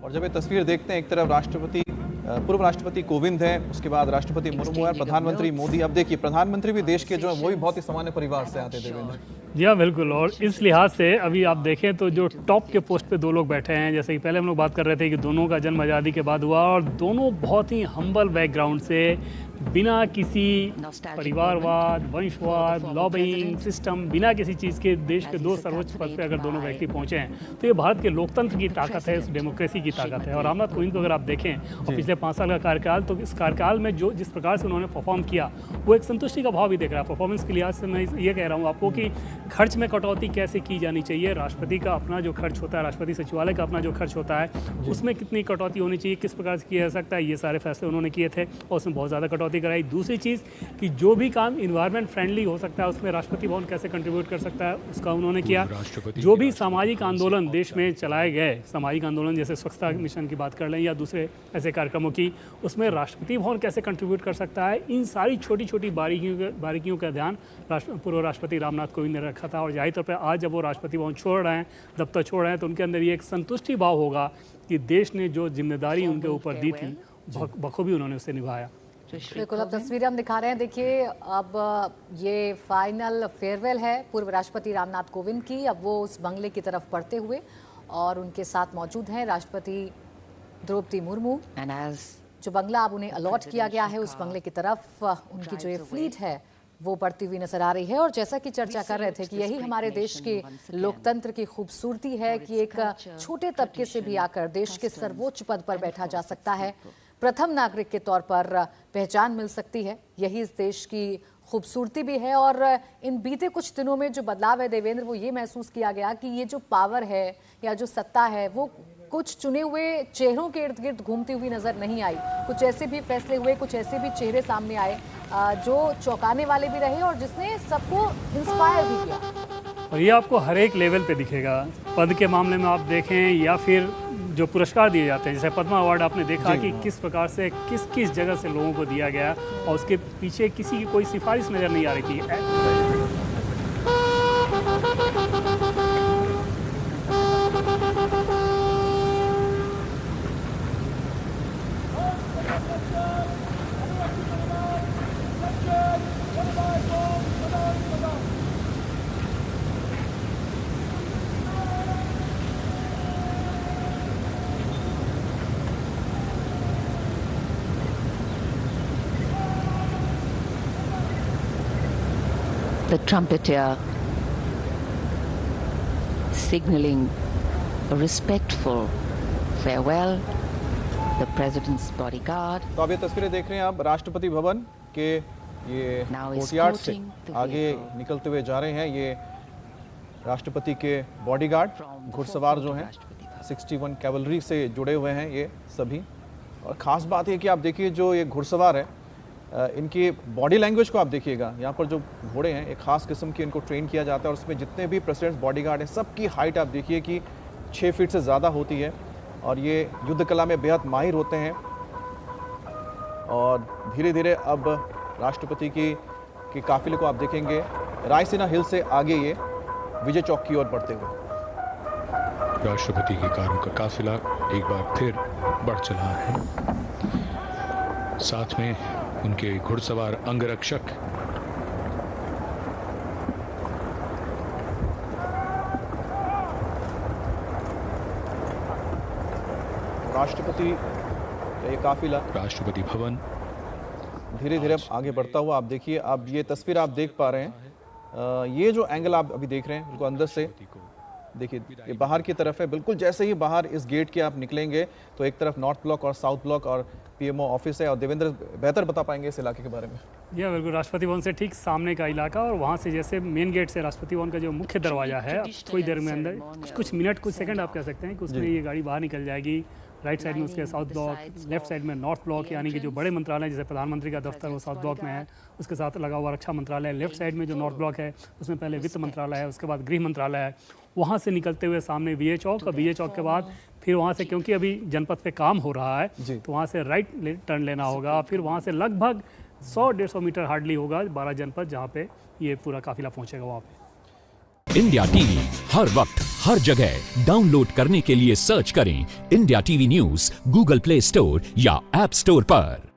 और जब ये तस्वीर देखते हैं, एक तरफ राष्ट्रपति पूर्व राष्ट्रपति कोविंद हैं, उसके बाद राष्ट्रपति मुर्मू है, प्रधानमंत्री मोदी। अब देखिए प्रधानमंत्री भी देश के जो है वो भी बहुत ही सामान्य परिवार से आते हैं देवेंद्र। जी हाँ, बिल्कुल। और इस लिहाज से अभी आप देखें तो जो टॉप के पोस्ट पे दो लोग बैठे हैं, जैसे कि पहले हम लोग बात कर रहे थे कि दोनों का जन्म आज़ादी के बाद हुआ और दोनों बहुत ही हम्बल बैकग्राउंड से, बिना किसी परिवारवाद, वंशवाद, लॉबिंग सिस्टम, बिना किसी चीज़ के देश के दो सर्वोच्च पद पे अगर दोनों व्यक्ति पहुंचे हैं तो ये भारत के लोकतंत्र की ताकत है, इस डेमोक्रेसी की ताकत है। और रामनाथ कोविंद को अगर आप देखें और पिछले 5 साल का कार्यकाल, तो इस कार्यकाल में जो जिस प्रकार से उन्होंने परफॉर्म किया वो एक संतुष्टि का भाव भी देख रहा है। परफॉर्मेंस के लिहाज से मैं ये कह रहा हूँ आपको कि खर्च में कटौती कैसे की जानी चाहिए, राष्ट्रपति का अपना जो खर्च होता है, राष्ट्रपति सचिवालय का अपना जो खर्च होता है, उसमें कितनी कटौती होनी चाहिए, किस प्रकार से किया जा सकता है, ये सारे फैसले उन्होंने किए थे और उसमें बहुत ज़्यादा कटौती कराई। दूसरी चीज़ कि जो भी काम इन्वायरमेंट फ्रेंडली हो सकता है उसमें राष्ट्रपति भवन कैसे कंट्रीब्यूट कर सकता है, उसका उन्होंने किया। जो भी सामाजिक आंदोलन देश में चलाए गए, सामाजिक आंदोलन जैसे स्वच्छता मिशन की बात कर लें या दूसरे ऐसे कार्यक्रमों की, उसमें राष्ट्रपति भवन कैसे कंट्रीब्यूट कर सकता है, इन सारी छोटी छोटी बारीकियों का ध्यान पूर्व राष्ट्रपति रामनाथ कोविंद ने रखा था। और जाहिर तौर पर आज जब वो राष्ट्रपति भवन छोड़ रहे हैं, दफ्तर छोड़ रहे हैं, तो उनके अंदर ये एक संतुष्टि भाव होगा कि देश ने जो जिम्मेदारी उनके ऊपर दी थी बखूबी उन्होंने उसे निभाया। बिल्कुल, अब तस्वीरें हम दिखा रहे हैं। देखिए, अब ये फाइनल फेयरवेल है पूर्व राष्ट्रपति रामनाथ कोविंद की। अब वो उस बंगले की तरफ बढ़ते हुए और उनके साथ मौजूद हैं राष्ट्रपति द्रौपदी मुर्मू। जो बंगला अब उन्हें अलॉट किया गया है, उस बंगले की तरफ उनकी जो ये फ्लीट है वो बढ़ती हुई नजर आ रही है। और जैसा कि चर्चा कर रहे थे कि यही हमारे देश के लोकतंत्र की खूबसूरती है कि एक छोटे तबके से भी आकर देश के सर्वोच्च पद पर बैठा जा सकता है, प्रथम नागरिक के तौर पर पहचान मिल सकती है। यही इस देश की खूबसूरती भी है। और इन बीते कुछ दिनों में जो बदलाव है देवेंद्र, वो ये महसूस किया गया कि ये जो पावर है या जो सत्ता है वो कुछ चुने हुए चेहरों के इर्द गिर्द घूमती हुई नजर नहीं आई। कुछ ऐसे भी फैसले हुए, कुछ ऐसे भी चेहरे सामने आए जो चौंकाने वाले भी रहे और जिसने सबको इंस्पायर भी किया। और ये आपको हर एक लेवल पे दिखेगा, पद के मामले में आप देखें या फिर जो पुरस्कार दिए जाते हैं, जैसे पद्मा अवार्ड आपने देखा कि किस प्रकार से किस किस जगह से लोगों को दिया गया और उसके पीछे किसी की कोई सिफारिश नज़र नहीं आ रही थी। The trumpeter signaling a respectful farewell, the president's bodyguard. तो अब ये तस्वीरें देख रहे हैं आप राष्ट्रपति भवन के ये कोर्टयार्ड से आगे निकलते हुए जा रहे हैं। ये राष्ट्रपति के बॉडीगार्ड घुड़सवार जो हैं 61 कैवलरी से जुड़े हुए हैं ये सभी। और ख़ास बात ये कि आप देखिए जो ये घुड़सवार है, इनकी बॉडी लैंग्वेज को आप देखिएगा। यहाँ पर जो घोड़े हैं एक ख़ास किस्म की इनको ट्रेन किया जाता है और उसमें जितने भी प्रेसिडेंट्स बॉडीगार्ड हैं सबकी हाइट आप देखिए कि 6 फीट से ज़्यादा होती है और ये युद्ध कला में बेहद माहिर होते हैं। और धीरे धीरे अब राष्ट्रपति के काफिले को आप देखेंगे रायसीना हिल से आगे ये विजय चौक की ओर बढ़ते हुए। राष्ट्रपति की कारों का काफिला एक बार फिर बढ़ चला है, साथ में उनके घुड़सवार अंगरक्षक। राष्ट्रपति का ये काफिला राष्ट्रपति भवन धीरे धीरे आगे बढ़ता हुआ आप देखिए। अब ये तस्वीर आप देख पा रहे हैं, ये जो एंगल आप अभी देख रहे हैं बिल्कुल अंदर से देखिए, ये बाहर की तरफ है। बिल्कुल जैसे ही बाहर इस गेट के आप निकलेंगे तो एक तरफ नॉर्थ ब्लॉक और साउथ ब्लॉक और पीएमओ ऑफिस है। और देवेंद्र बेहतर बता पाएंगे इस इलाके के बारे में। यह बिल्कुल राष्ट्रपति भवन से ठीक सामने का इलाका और वहाँ से जैसे मेन गेट से राष्ट्रपति भवन का जो मुख्य दरवाजा है, अब थोड़ी देर में अंदर कुछ मिनट कुछ सेकंड आप कह सकते हैं कि उसमें ये गाड़ी बाहर निकल जाएगी। राइट साइड में उसके साउथ ब्लॉक, लेफ्ट साइड में नॉर्थ ब्लॉक, यानी कि जो बड़े मंत्रालय जैसे प्रधानमंत्री का दफ्तर वो साउथ ब्लॉक में है, उसके साथ लगा हुआ रक्षा मंत्रालय। लेफ्ट साइड में जो नॉर्थ ब्लॉक है उसमें पहले वित्त मंत्रालय है, उसके बाद गृह मंत्रालय है। वहाँ से निकलते हुए सामने विजय चौक और विजय चौक के बाद फिर वहाँ से, क्योंकि अभी जनपद पे काम हो रहा है तो वहाँ से राइट टर्न लेना होगा। फिर वहाँ से लगभग 100-150 मीटर हार्डली होगा 12 जनपद, जहाँ पे ये पूरा काफिला पहुँचेगा वहाँ पे। इंडिया टीवी हर वक्त हर जगह डाउनलोड करने के लिए सर्च करें India TV news Google play store या ऐप स्टोर पर।